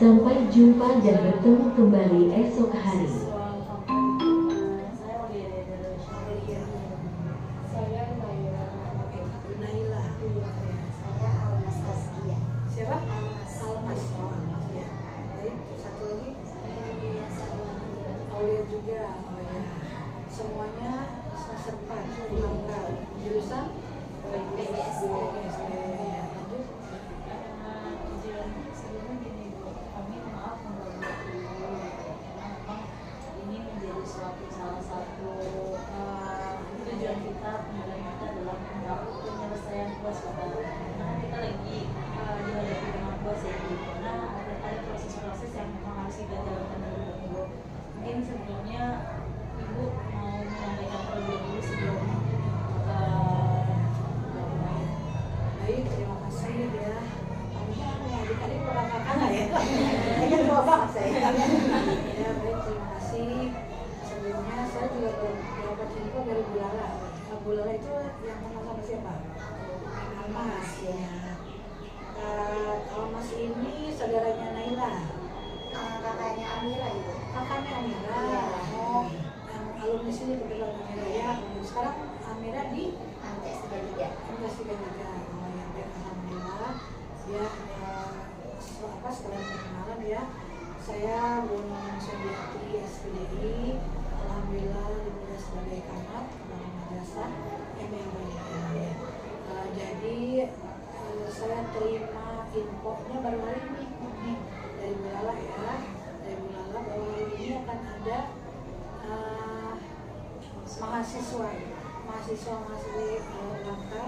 Sampai jumpa dan bertemu kembali esok hari. Siapa? Almas. Ya. Baik, satu lagi. Aulia juga. Oh ya. Semuanya semester 4 lengkap. Jurusan PBS. Ya. Lanjut. Sebelumnya gini Bu, kami maaf mengganggu dulu. Memang ini menjadi salah satu tujuan kita, pembelajaran kita dalam penyelesaian tugas kita. Karena kita lagi dihadapi dengan tugas ya, karena ada proses-proses yang memang harus kita jalankan terlebih dahulu. Mungkin sebelumnya Ibu mau menyampaikan terlebih dahulu sebelum Baik, terima kasih ya. Adik-adik orang kakak nggak ya? Ini kan tua banget saya. Ya baik, terima kasih. Sebelumnya saya juga dapat info dari Bu Lala. Bu Lala itu yang kenal sama siapa? Almas ya. Almas ini saudaranya Naila. Kakaknya Amira itu. Kakaknya Amira. Oh, yang alumni sini kebetulan Amira ya. Sekarang Amira di Universitas juga. Oh ya baik, alhamdulillah. Ya, setelah perkenalan ya, saya Bu Nunung Sudiati SPDI, alhamdulillah dimulia sebagai kamat kepala madrasah MMBI. Jadi saya terima infonya baru hari ini nih dari Bu Lala ya, dari Bu Lala bahwa hari ini akan ada mahasiswa-mahasiswi Langka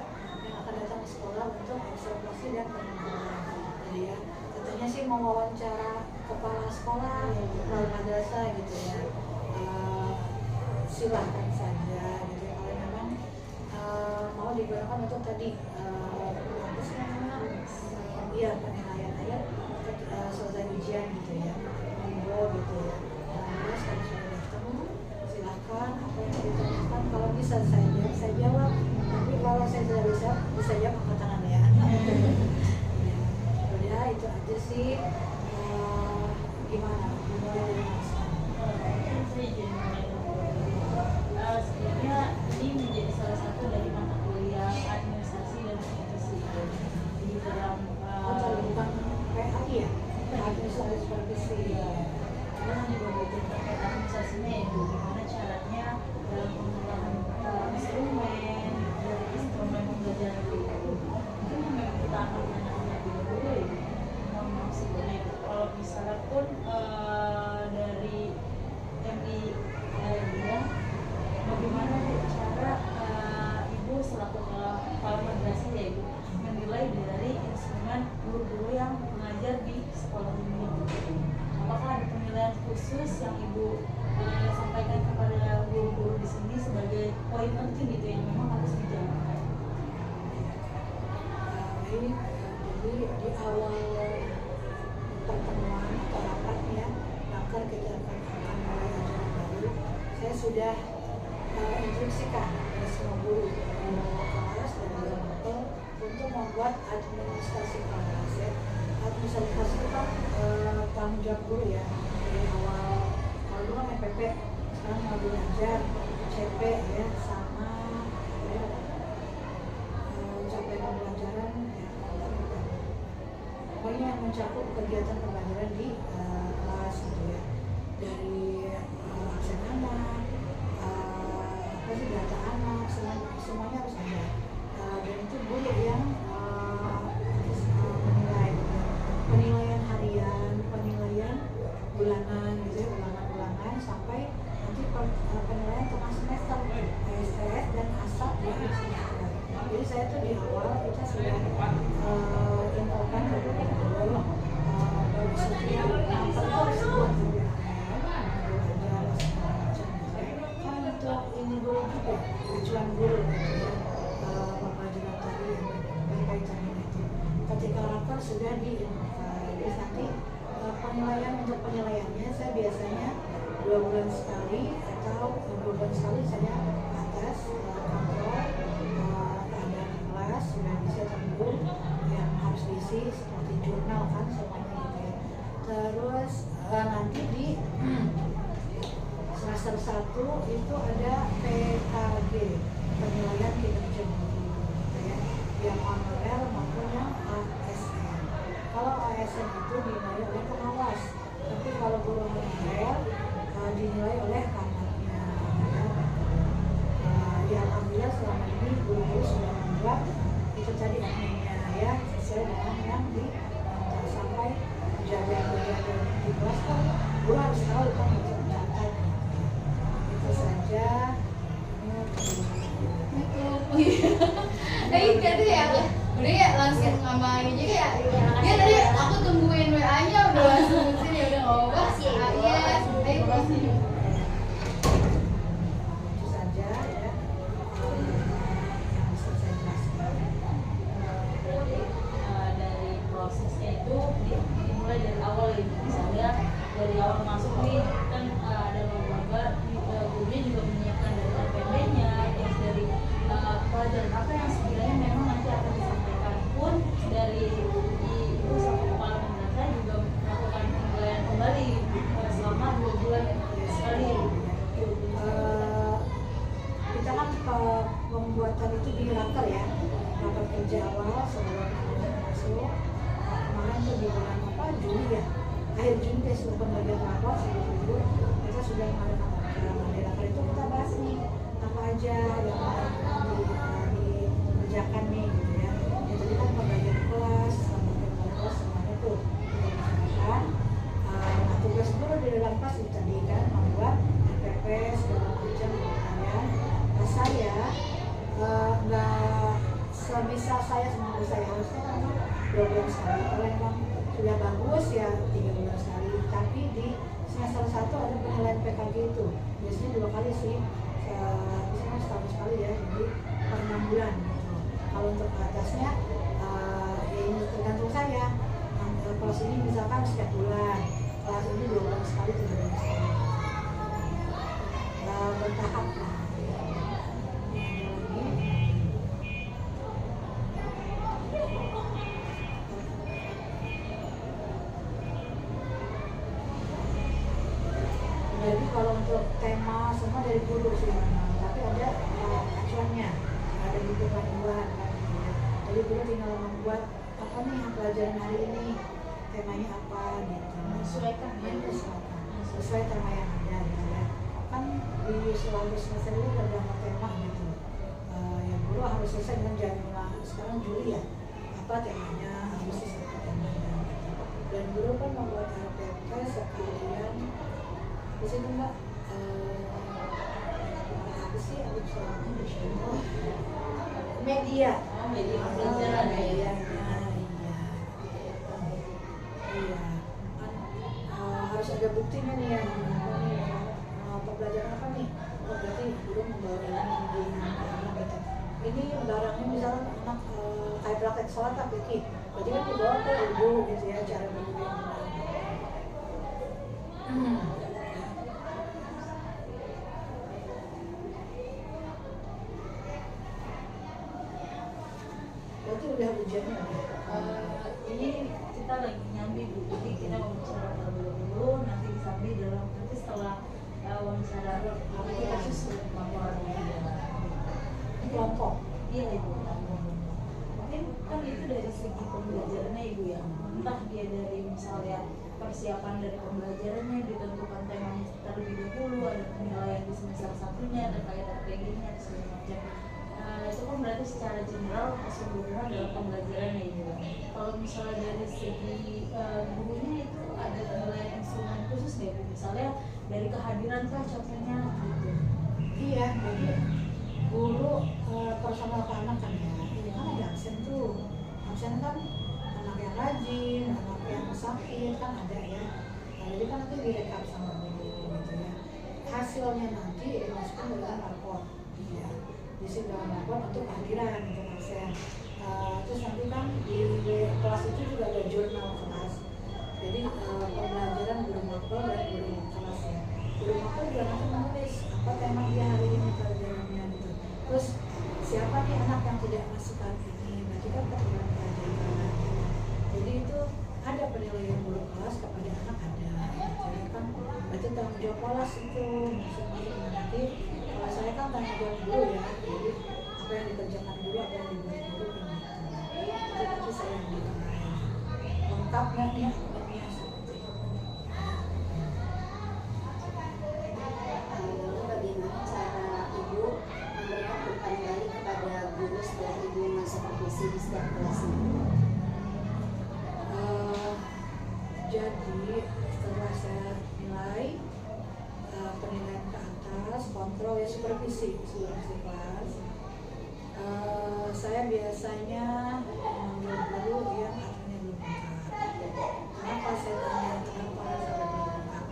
yang akan datang ke sekolah untuk observasi dan pengembangan. Jadi ya, tentunya sih mau wawancara kepala sekolah, kepala madrasah gitu ya. Silahkan saja gitu ya, kalau memang mau digunakan untuk tadi apa sih namanya? Iya, penilaian ayat selesai ujian gitu ya. Monggo gitu ya. Alhamdulillah sekarang sudah datang. Silahkan apa yang ditanyakan, kalau bisa saya jawab. Tapi kalau saya tidak bisa jawab angkat tangan ya. Ya, itu aja sih. Gimana? Dimulai dari Mas. Sebenarnya ini menjadi salah satu dari mata kuliah administrasi dan supervisi di dalam Bukan PAI ya? Administrasi supervisi. karena di bagian terkait administrasinya itu gimana caranya dalam pengelolaan instrumen pembelajaran itu mungkin memang kita akan menanyakan dulu ya. Mohon maaf sebenarnya kalau misalnya pun dari MI dia bagaimana cara Ibu selaku kepala madrasah ya Ibu menilai dari instrumen guru-guru yang mengajar di sekolah ini? Apakah ada penilaian khusus yang Ibu sampaikan kepada guru-guru di sini sebagai poin penting gitu yang memang harus dijalankan? Baik, jadi di awal pertemuan atau rapatnya, bakar kita akan mulai ajaran baru. Saya sudah instruksikan kepada semua guru kelas dan juga motor untuk membuat administrasi kelas ya. Administrasi itu kan tanggung jawab guru ya, dari awal kalau dulu kan MPP, sekarang mau belajar CP ya, sama capaian pembelajaran ya, pokoknya yang mencakup kegiatan pembelajaran di kelas gitu ya, dari absen anak, apa sih data anak, semuanya harus ada. Dan itu guru yang menilai penilaian harian, penilaian bulanan gitu ya, ulangan-ulangan sampai nanti penilaian tengah semester, STS dan ASAP di akhir semester. Jadi saya tuh di awal kita sudah infokan ke guru dari setiap nampak harus buat kan untuk ini guru juga tujuan guru pembelajaran tadi berkaitan dengan itu. Ketika rapor sudah jadi nanti penilaian untuk penilaiannya saya biasanya 2 bulan sekali atau 2 bulan sekali saya atas kontrol keadaan kelas sudah bisa tembus yang harus diisi seperti jurnal kan semuanya gitu ya. Terus nanti di semester 1 itu ada PKG, penilaian kinerja guru, gitu ya, yang honorer maupun yang ASN. Kalau ASN itu dinilai oleh pengawas, tapi kalau guru honorer dinilai oleh kamarnya. Ya, alhamdulillah selama ini guru-guru sudah membuat itu tadi adminnya ya, sesuai dengan yang sampai kejadian-kejadian di kelas kan guru harus tahu kan untuk mencatat. Itu saja. Tadi ya, udah ya langsung sama ini juga ya. Dia tadi aku tungguin WA-nya udah langsung sini udah ngobrol sih. Iya, ayo proses. Itu saja ya yang bisa saya jelaskan. Dari prosesnya itu dimulai dari awal ya, misalnya dari awal masuk nih kan ada beberapa gurunya juga menyiapkan dari RPD-nya, terus dari pelajaran apa yang sebenarnya memang nanti akan disampaikan, pun dari ibu sama kepala mendata juga melakukan penilaian kembali selama 2 bulan sekali. Kita kan pembuatan itu di raker ya, raker kerja awal sebelum masuk. Kemarin tuh di bulan apa, Juli ya, akhir Juli ya, sudah pembagian rapor sebelum itu kita sudah mengadakan raker. Di raker itu kita bahas nih apa aja yang dikerjakan nih gitu ya. Ya tadi kan pembagian kelas, pembagian kelas semuanya tuh kita bicarakan. Nah, tugas guru di dalam kelas itu tadi kan membuat RPP segala macam kalian. Nah, saya nggak sebisa saya semampu saya, harusnya kan 2 bulan sekali. Kalau memang sudah bagus ya 3 bulan sekali. Tapi di semester 1 ada penilaian PKG itu biasanya 2 kali sih, biasanya setahun sekali ya, jadi per 6 bulan gitu. Kalau untuk ke atasnya ya ini tergantung saya. Kelas ini misalkan setiap bulan, kelas ini 2 bulan sekali, 3 bulan sekali, bertahap lah. Jadi kalau untuk tema semua dari guru sih memang, tapi ada acuannya, ada buku panduan kan gitu ya. Jadi guru tinggal membuat apa nih yang pelajaran hari ini, temanya apa gitu. Menyesuaikan ya, sesuai tema yang ada gitu ya. Kan di selama semester ini ada tema gitu. Ya guru harus selesai dengan Januari, sekarang Juli ya. Apa temanya, harus selesai temanya. Dan guru kan membuat RPP sekalian di sini mbak, apa sih aku bisa media pembelajaran ya. iya harus ada buktinya nih ya, pembelajaran apa nih, berarti guru membawa ini gitu. Ini barangnya misalnya anak kayak praktek sholat apa gitu, berarti kan dibawa ke ibu gitu ya, cara berbeda yang benar. Berarti udah ujiannya Ini kita lagi nyambi Bu, jadi kita wawancara terlebih dulu, nanti disambi dalam nanti setelah wawancara ini kasus laporan kelompok. Iya Ibu. Mungkin kan itu dari segi pembelajarannya Ibu ya, entah dia dari misalnya persiapan dari pembelajarannya, ditentukan temanya terlebih dahulu, ada penilaian di semester 1-nya, terkait RPG-nya, dan segala macam. Itu kan berarti secara general keseluruhan dalam pembelajarannya Ibu. Kalau misalnya dari segi gurunya itu ada penilaian instrumen khusus nggak Bu? Misalnya dari kehadiran kah contohnya gitu? Iya, jadi guru personal ke anak kan ya, kan ada absen tuh. Absen kan anak yang rajin, anak yang sakit kan ada ya. Nah, jadi kan nanti direkap sama guru gitu ya. Hasilnya nanti dimasukkan dalam rapor. Ya. Diisi dalam rapor untuk kehadiran untuk absen. Terus nanti kan di kelas itu juga ada jurnal kelas. Jadi pembelajaran guru makro dan guru kelas ya. Guru makro juga nanti menulis apa tema dia hari ini pelajarannya gitu. Terus siapa nih anak yang tidak masuk hari ini, berarti kan kebetulan pelajaran. Jadi itu ada penilaian guru kelas kepada tanggung jawab kelas itu maksudnya nanti kalau saya kan tanggung jawab dulu ya, jadi apa yang dikerjakan dulu, apa yang dibuat dulu kan gitu. Itu nanti saya yang dinilai lengkap nggak nih akademia seperti itu. Lalu bagaimana cara ibu memberikan umpan balik kepada guru setelah ibu mensupervisi di setiap kelasnya? Jadi setelah saya nilai penilaian ke atas, kontrol ya supervisi kelas, saya biasanya memanggil guru yang adminnya belum lengkap. Kenapa saya tanya kenapa saya belum lengkap?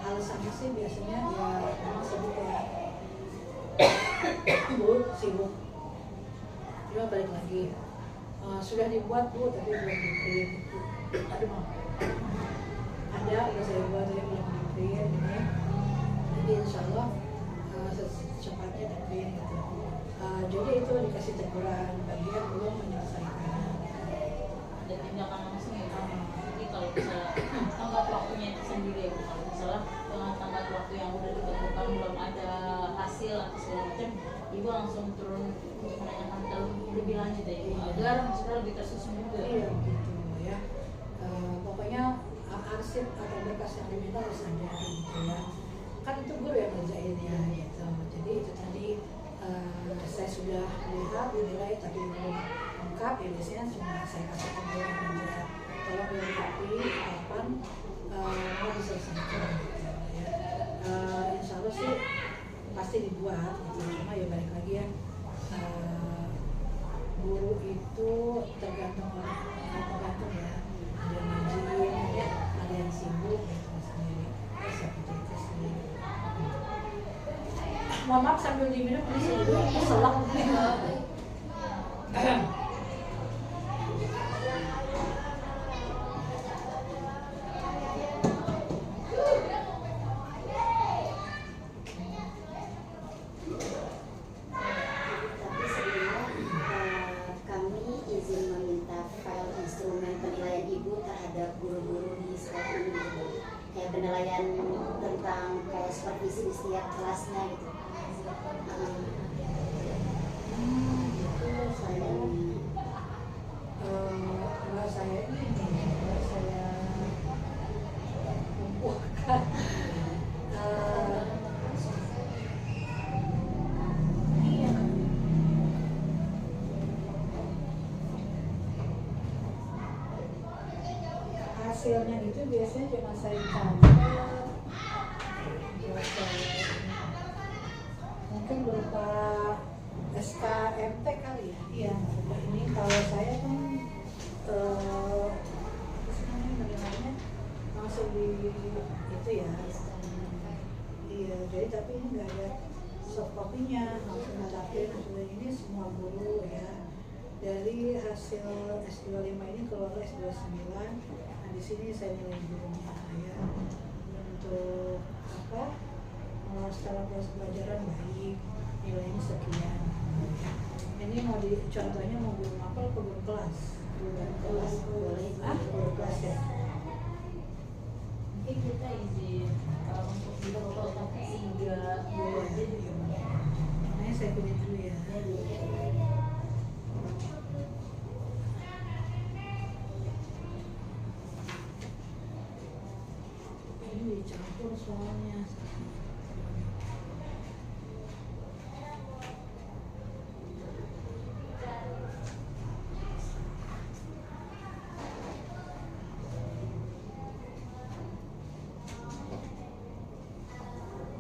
Alasannya sih biasanya ya memang sibuk ya, sibuk. Cuma balik lagi, sudah dibuat Bu tapi belum di-print. Aduh maaf. Ada udah saya buat tapi belum di-print ini. Jadi insya Allah secepatnya di-print gitu. Jadi itu dikasih teguran bagi yang belum menyelesaikan. Ada tindakan langsung ya Kak. Jadi kalau misalnya tanggal waktunya itu sendiri ya Bu. Kalau misalnya dengan tanggal waktu yang udah ditentukan belum ada hasil atau segala macam, ibu langsung turun untuk menanyakan lebih lanjut ya Ibu, agar maksudnya lebih tersusun juga. Iya gitu ya. Pokoknya arsip atau berkas yang diminta harus ada gitu ya. Kan itu guru yang ngerjain ya gitu. Jadi itu tadi saya sudah lihat dinilai tapi belum lengkap ya, biasanya cuma saya kasih pembelian aja, tolong dilengkapi kapan mau diselesaikan gitu ya. Insya Allah sih pasti dibuat gitu, cuma ya balik lagi ya, guru itu tergantung orang, tergantung ya, ada yang rajin ya, ada yang sibuk gitu sendiri, seperti itu sendiri. Mohon maaf sambil diminum ini saya selak. Penilaian tentang kayak supervisi di setiap kelasnya gitu. Saya lumpuhkan hasilnya itu biasanya cuma saya catat, mungkin berupa SKMT kali ya. Iya, ini kalau saya kan menilainya langsung di itu ya. Iya, jadi tapi ini nggak ada soft copy-nya, langsung ngadain hasil ini semua guru ya. Dari hasil S25 ini keluar S29. Nah, di sini saya nilai gurunya ya. Untuk apa? Secara proses pelajaran baik, nilainya sekian. Ini mau contohnya mau guru mapel ke guru kelas. Guru kelas boleh. Guru kelas ya. Mungkin kita izin untuk difotokopi sehingga jadi gimana? Makanya saya pilih dulu ya. Ini dicampur soalnya.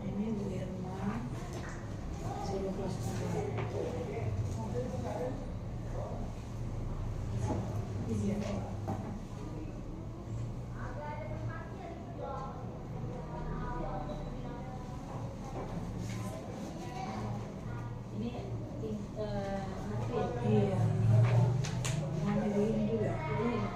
Ini Bu Irma, guru kelas 3. Iya. Ini nanti Iya. Mau milihin juga. Iya.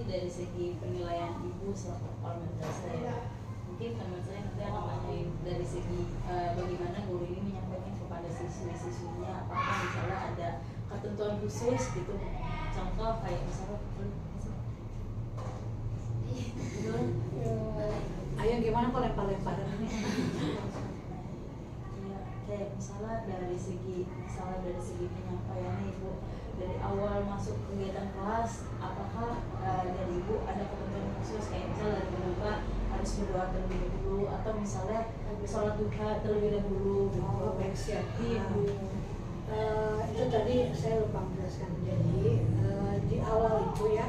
sih dari segi penilaian ibu kalau menurut saya. Mungkin menurut saya nanti akan nanyain dari segi bagaimana guru ini menyampaikan kepada siswi-siswinya, apakah misalnya ada ketentuan khusus gitu, contoh kayak misalnya Ayo gimana kok lempar-lemparan ini? ya, kayak misalnya dari segi penyampaiannya ibu dari awal masuk kegiatan kelas, apakah dari ibu ada ketentuan khusus kayak misalnya dari berdoa harus berdoa terlebih dahulu atau misalnya sholat duha terlebih dahulu gitu. Oh, baik, siap. Ibu. Itu tadi saya lupa menjelaskan. Jadi di awal itu ya,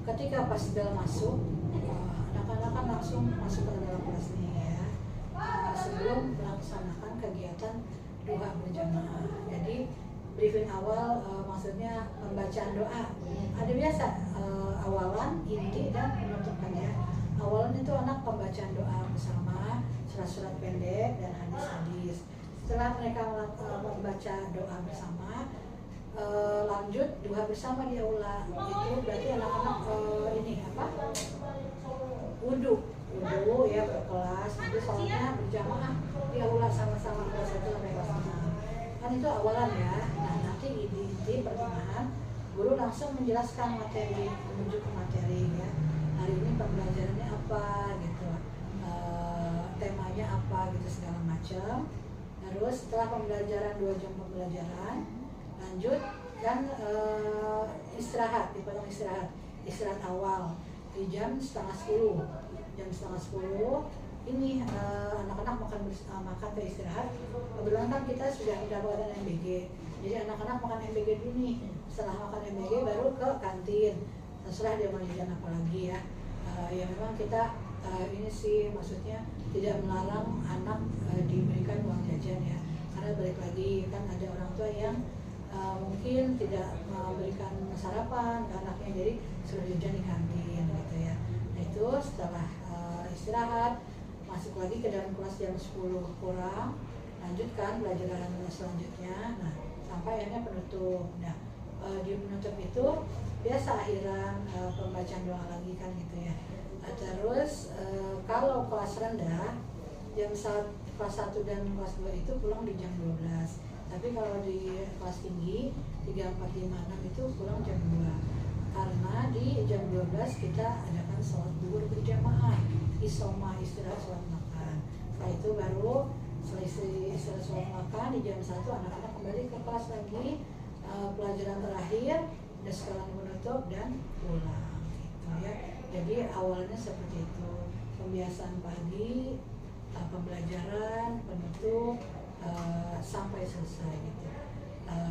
ketika pas bel masuk, anak-anak kan langsung masuk ke dalam kelas nih ya, sebelum melaksanakan kegiatan duha berjamaah. Jadi briefing awal, maksudnya pembacaan doa. Ada biasa awalan, inti dan penutupkan ya. Awalan itu anak pembacaan doa bersama, surat-surat pendek dan hadis-hadis. Setelah mereka membaca doa bersama, lanjut duha bersama di aula. Itu berarti anak-anak wudhu ya berkelas, nanti sholatnya berjamaah di aula sama-sama kelas 1 sampai kelas 6. Kan itu awalan ya. Nah nanti di pertengahan guru langsung menjelaskan materi, menuju ke materi ya. Hari ini pembelajarannya apa gitu, temanya apa gitu segala macam. Terus setelah pembelajaran 2 jam pembelajaran, lanjut kan istirahat, dipotong istirahat awal di jam 9:30. Jam 9:30 ini anak-anak makan ke istirahat. Kebetulan kan kita sudah mendapatkan MBG, jadi anak-anak makan MBG dulu nih. Setelah makan MBG baru ke kantin, terserah dia mau jajan apa lagi ya. Ya memang kita ini sih maksudnya tidak melarang anak diberikan uang jajan ya, karena balik lagi kan ada orang tua yang mungkin tidak memberikan sarapan ke anaknya, jadi suruh jajan di kantin gitu ya. Nah itu setelah istirahat masuk lagi ke dalam kelas jam 10 kurang, lanjutkan pelajaran selanjutnya. Nah sampai akhirnya penutup. Nah di penutup itu biasa akhiran pembacaan doa lagi kan gitu ya. Terus kalau kelas rendah kelas 1 dan kelas 2 itu pulang di jam 12. Tapi kalau di kelas tinggi 3, 4, 5, 6 itu pulang jam 2. Karena di jam 12 kita adakan sholat zuhur berjamaah, isoma, istirahat sholat makan. Setelah itu baru selesai istirahat sholat makan di jam 1 anak-anak kembali ke kelas lagi, pelajaran terakhir, dan sekarang menutup dan pulang gitu ya. Jadi awalnya seperti itu, pembiasaan pagi, pembelajaran, penutup, sampai selesai gitu.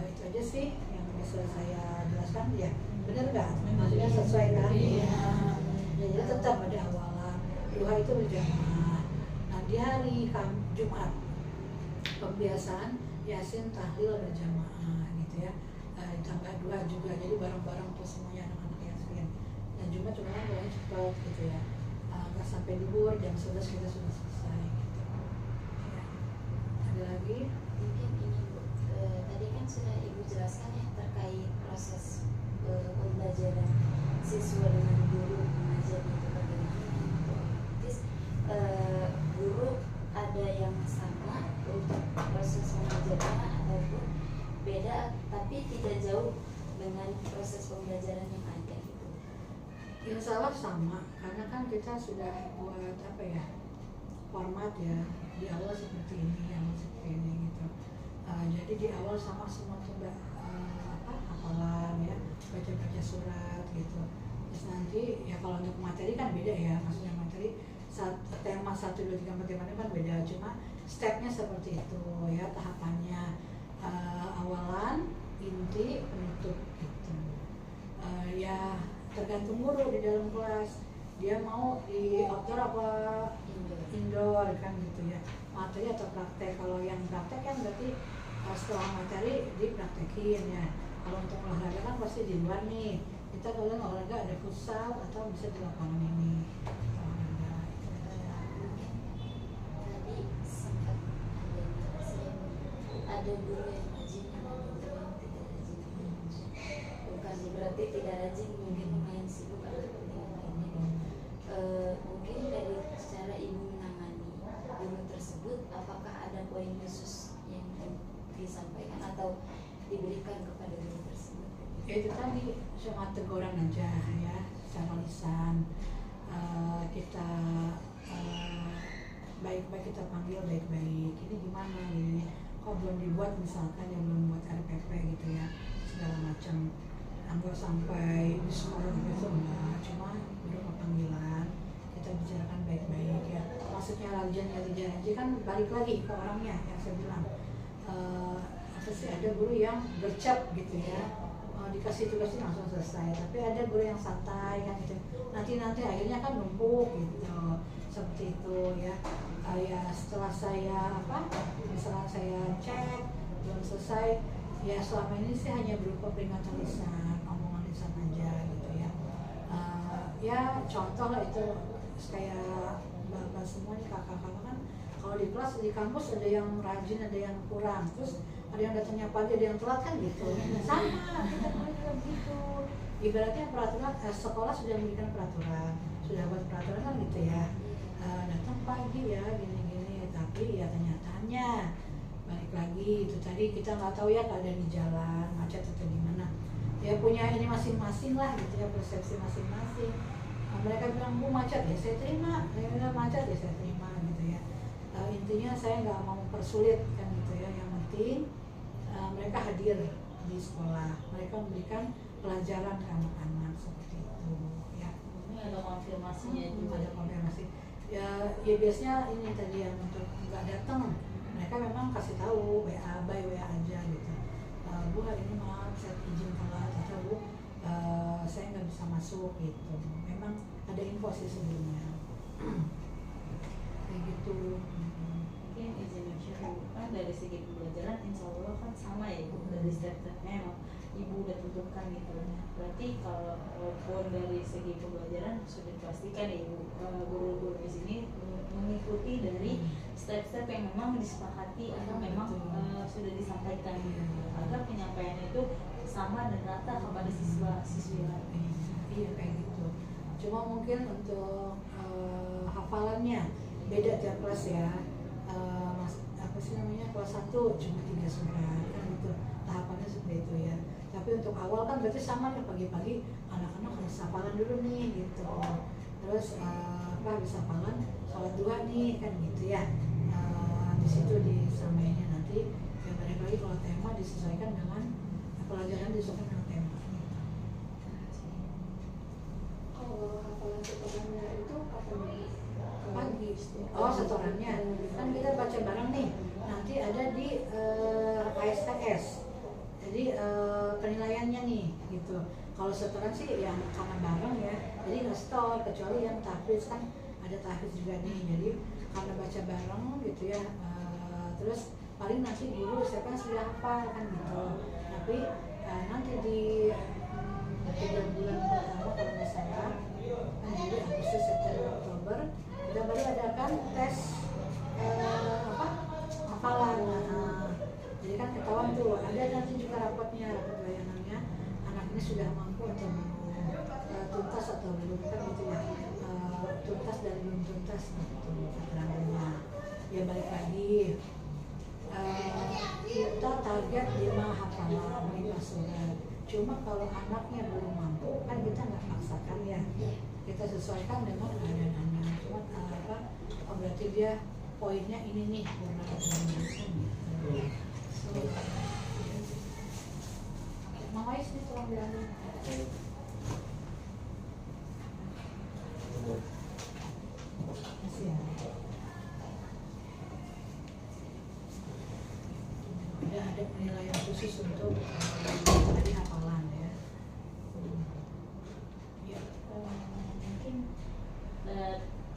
Itu aja sih yang bisa saya jelaskan ya. Benar nggak? Maksudnya sesuai kan? Jadi tetap ada awalan. Duha itu berjamaah. Nah di hari Jumat pembiasaan Yasin tahlil berjamaah gitu ya. Tanggal 2 juga, jadi bareng-bareng tuh semuanya anak-anak Yasin. Dan Jumat cuma kan mulai cepat gitu ya. Nggak sampai duhur, jam 11 kita sudah selesai gitu. Ya. Ada lagi? Mungkin ini Bu, tadi kan sudah Ibu jelaskan ya terkait proses pembelajaran siswa dengan guru mengajar itu bagaimana. Terus guru ada yang sama untuk proses mengajarnya ataupun beda tapi tidak jauh dengan proses pembelajaran yang ada gitu. Insya Allah sama, karena kan kita sudah buat apa ya, format ya, di awal seperti ini, yang seperti ini gitu. Jadi di awal sama semua tuh hafalan ya, baca-baca surat gitu. Terus nanti ya kalau untuk materi kan beda ya, maksudnya materi tema 1, 2, 3, 4, 5 kan beda, cuma stepnya seperti itu ya, tahapannya awalan, inti, penutup gitu. Ya tergantung guru di dalam kelas, dia mau di outdoor apa indoor kan gitu ya, materi atau praktek. Kalau yang praktek kan berarti setelah materi dipraktekin ya. Kalau untuk olahraga kan pasti di luar nih, kita kalau olahraga ada futsal atau bisa di lapangan ini olahraga. Mungkin tadi sempat ada guru yang rajin, ada guru yang tidak rajin. Bukan berarti tidak rajin, mungkin lumayan sibuk atau tadi cuma teguran aja ya secara lisan. Kita baik-baik kita panggil baik-baik, ini gimana ini kok belum dibuat, misalkan yang belum buat RPP gitu ya segala macam, anggap sampai di sekolah gitu enggak, cuma berupa panggilan kita bicarakan baik-baik ya. Maksudnya janji kan balik lagi ke orangnya yang saya bilang, apa sih, ada guru yang gercep gitu ya, dikasih tugasnya langsung selesai, tapi ada guru yang santai kan gitu, nanti akhirnya kan numpuk gitu, seperti itu ya. Ya setelah saya misalnya saya cek belum selesai, ya selama ini sih hanya berupa peringatan lisan, omongan lisan aja gitu ya. Ya contoh lah itu kayak bapak semuanya, kakak-kakak kan kalau di kelas di kampus ada yang rajin, ada yang kurang, terus ada yang datangnya pagi, ada yang telat kan gitu. Sama kita juga begitu. Ibaratnya peraturan, sekolah sudah memberikan peraturan, sudah buat peraturan kan gitu ya. Datang pagi ya gini-gini, tapi ya tanya-tanya balik lagi itu tadi, kita nggak tahu ya keadaan di jalan macet atau gimana ya, punya ini masing-masing lah gitu ya, persepsi masing-masing. Mereka bilang Bu macet ya saya terima, saya bilang macet ya saya terima gitu ya. Intinya saya nggak mau mempersulit kan gitu ya, yang penting mereka hadir di sekolah, mereka memberikan pelajaran ke anak-anak seperti itu ya. Ini ada konfirmasinya juga. Ada konfirmasi ya biasanya ini tadi yang untuk nggak datang, mereka memang kasih tahu WA, by WA aja gitu. Bu hari ini maaf saya izin telat, atau Bu saya nggak bisa masuk gitu. Memang ada info sih sebelumnya kayak gitu. Mungkin izin mention kan dari segi pembelajaran insya Allah kan sama ya Bu, dari step-stepnya emang Ibu udah tentukan gitu. Berarti kalau walaupun dari segi pembelajaran sudah dipastikan ya Ibu, guru-guru di sini mengikuti dari step-step yang memang disepakati atau memang sudah disampaikan gitu, agar penyampaian itu sama dan rata kepada siswa-siswi lain. Iya kayak gitu. Cuma mungkin untuk hafalannya beda tiap kelas ya. Apa sih namanya, kelas 1 cuma 3 surat kan gitu, tahapannya seperti itu ya. Tapi untuk awal kan berarti sama nih, pagi-pagi anak-anak harus hafalan dulu nih gitu. Terus habis hafalan sholat duha nih kan gitu ya. Di situ disamainnya nanti ya, balik lagi kalau tema disesuaikan dengan pelajaran, disesuaikan dengan tema. Kalau hafalan setorannya itu kapan? Pagi. Oh setorannya kan kita baca bareng nih, nanti ada di ASTS, jadi penilaiannya nih gitu. Kalau setoran sih ya karena bareng ya, jadi nggak setor, kecuali yang tahfiz kan ada tahfiz juga nih, jadi karena baca bareng gitu ya. Terus paling nanti guru saya kan sudah hafal kan gitu, tapi nanti di 3 bulan pertama kalau nggak salah kan, jadi Agustus, September, Oktober kita baru adakan tes hafalan. Jadi kan ketahuan tuh, ada nanti juga rapotnya, rapot bayangannya anak ini sudah mampu atau belum, tuntas atau belum kan gitu ya, tuntas dan belum tuntas gitu keterangannya. Ya balik lagi, kita target 5 hafalan, 5 surat. Cuma kalau anaknya belum mampu kan kita nggak paksakan ya, kita sesuaikan dengan keadaan anak. Cuma berarti dia poinnya ini nih, Mama Ais nih tolong diambil. Masih ya. Ada penilaian khusus untuk tadi hafalan ya. Ya. Mungkin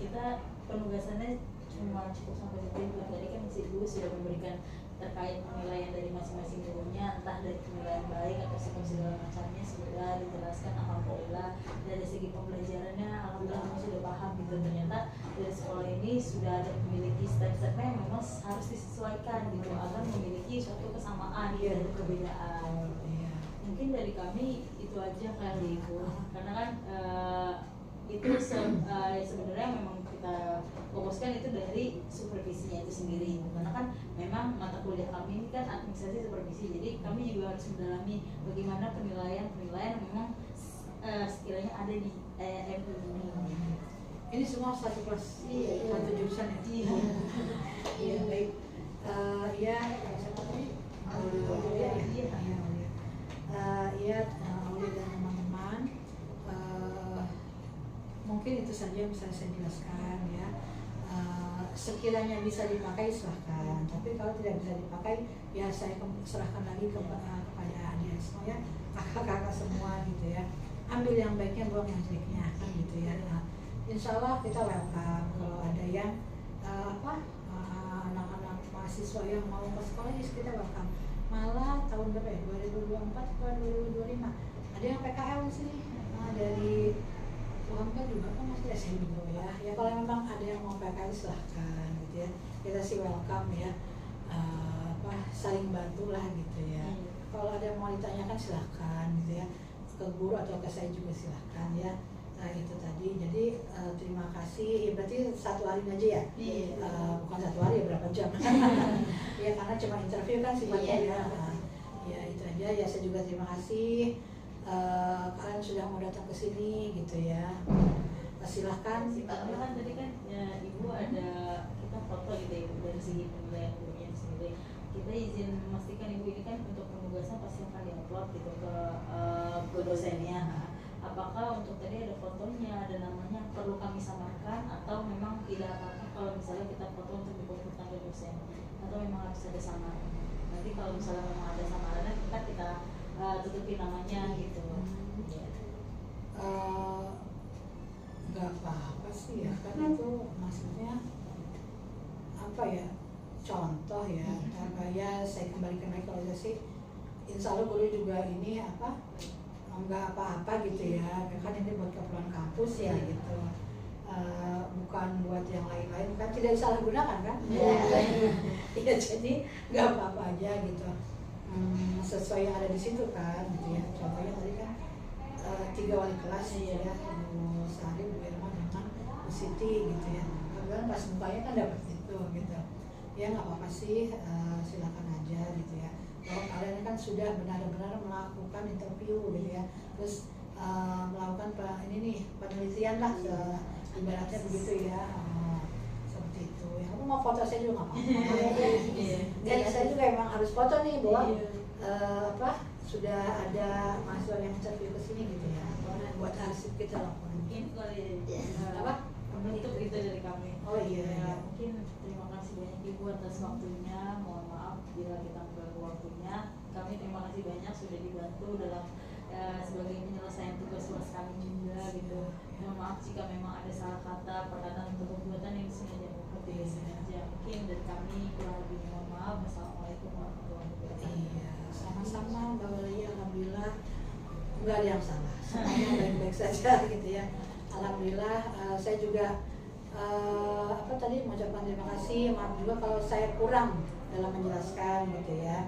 kita penugasannya cuma cukup sampai situ. Tadi kan si Ibu sudah memberikan terkait penilaian dari masing-masing gurunya, entah dari penilaian baik atau segala macamnya sudah dijelaskan. Alhamdulillah dari segi pembelajarannya alhamdulillah sudah paham gitu. Ternyata dari sekolah ini sudah ada memiliki step-stepnya yang memang harus disesuaikan gitu agar memiliki suatu kesamaan dan perbedaan. Mungkin dari kami itu aja kali Ibu, karena kan itu sebenarnya memang kita fokuskan itu dari supervisinya itu sendiri, karena kan memang mata kuliah kami ini kan administrasi supervisi, jadi kami juga harus mendalami bagaimana penilaian memang sekiranya ada di MI ini. Ini semua satu kelas, Iya. satu jurusan ya. Iya. Iya baik. Ya, siapa tadi? Aulia ya. Iya, Aulia dan teman-teman. Mungkin itu saja yang bisa saya jelaskan ya. Sekiranya bisa dipakai silahkan, tapi kalau tidak bisa dipakai ya saya serahkan lagi kepada adik semua ya, kakak-kakak semua gitu ya. Ambil yang baiknya, buang yang jeleknya kan gitu ya. Nah, insya Allah kita welcome kalau ada yang anak-anak mahasiswa yang mau ke sekolah ya kita welcome. Malah tahun berapa ya? 2024 ke 2025 ada yang PKL di sini. Nah, dari UMK juga kan masih SMP ya. Ya kalau memang ada yang mau PKL silahkan gitu ya. Kita sih welcome ya. Saling bantu lah gitu ya. Kalau ada yang mau ditanyakan silahkan gitu ya. Ke guru atau ke saya juga silahkan ya. Nah itu tadi, jadi terima kasih. Ya, berarti satu hari aja ya? Bukan satu hari, berapa jam? Ya karena cuma interview kan sifatnya ya. Ya itu aja ya, saya juga terima kasih kalian sudah mau datang ke sini gitu ya. Silahkan. Karena kan tadi kan ya, Ibu ada kita foto gitu ya, dari segi penilaian gurunya sendiri. Kita izin memastikan Ibu ini kan untuk penugasan pasti akan diupload gitu ke dosennya. Apakah untuk tadi ada fotonya, ada namanya, perlu kami samarkan atau memang tidak apa-apa kalau misalnya kita foto untuk dikumpulkan ke dosen, atau memang harus ada samaran? Nanti kalau misalnya memang ada samarannya kita tutupi namanya gitu. Nggak apa-apa sih ya, kan itu maksudnya apa ya, contoh ya. Kayak saya kembalikan lagi, kalau saya sih insya Allah guru juga ini nggak apa-apa gitu ya, kan ini buat keperluan kampus ya gitu, bukan buat yang lain-lain, kan tidak disalahgunakan kan. Ya jadi nggak apa-apa aja gitu, sesuai yang ada di situ kan gitu ya. Contohnya tadi kan 3 wali kelas gitu ya, Bu Sari, Bu Irma dengan Bu Siti gitu ya. Kemudian pas mukanya kan dapat itu gitu ya. Nggak apa-apa sih, silakan aja gitu ya. Kalau kalian kan sudah benar-benar melakukan interview gitu ya, terus melakukan penelitian lah, ibaratnya begitu ya, seperti itu. Yang aku mau foto saya juga nggak apa-apa. Dan saya juga emang harus foto nih bahwa sudah ada mahasiswa yang interview ke sini gitu ya, buat arsip kita lah. Mungkin untuk itu dari kami. Oh iya. Ya, mungkin terima kasih banyak Ibu atas waktunya. Mohon maaf bila kita mengganggu waktunya. Kami terima kasih banyak sudah dibantu dalam sebagai penyelesaian tugas kami juga gitu. Mohon maaf jika memang ada salah kata, perkataan atau perbuatan yang disengaja sengaja. Mungkin dari kami kurang lebihnya mohon maaf. Wassalamualaikum warahmatullahi wabarakatuh. Iya, sama-sama Mbak Wali, alhamdulillah nggak ada yang salah, semuanya baik-baik saja gitu ya. Alhamdulillah. Saya juga tadi mengucapkan terima kasih, maaf juga kalau saya kurang dalam menjelaskan gitu ya.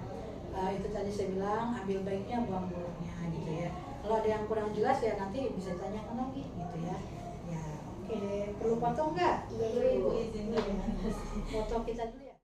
Itu tadi saya bilang, ambil baiknya, buang buruknya gitu ya. Kalau ada yang kurang jelas ya nanti bisa tanyakan lagi gitu ya. Ya oke, perlu foto nggak? Iya, Ibu izin. Foto kita dulu.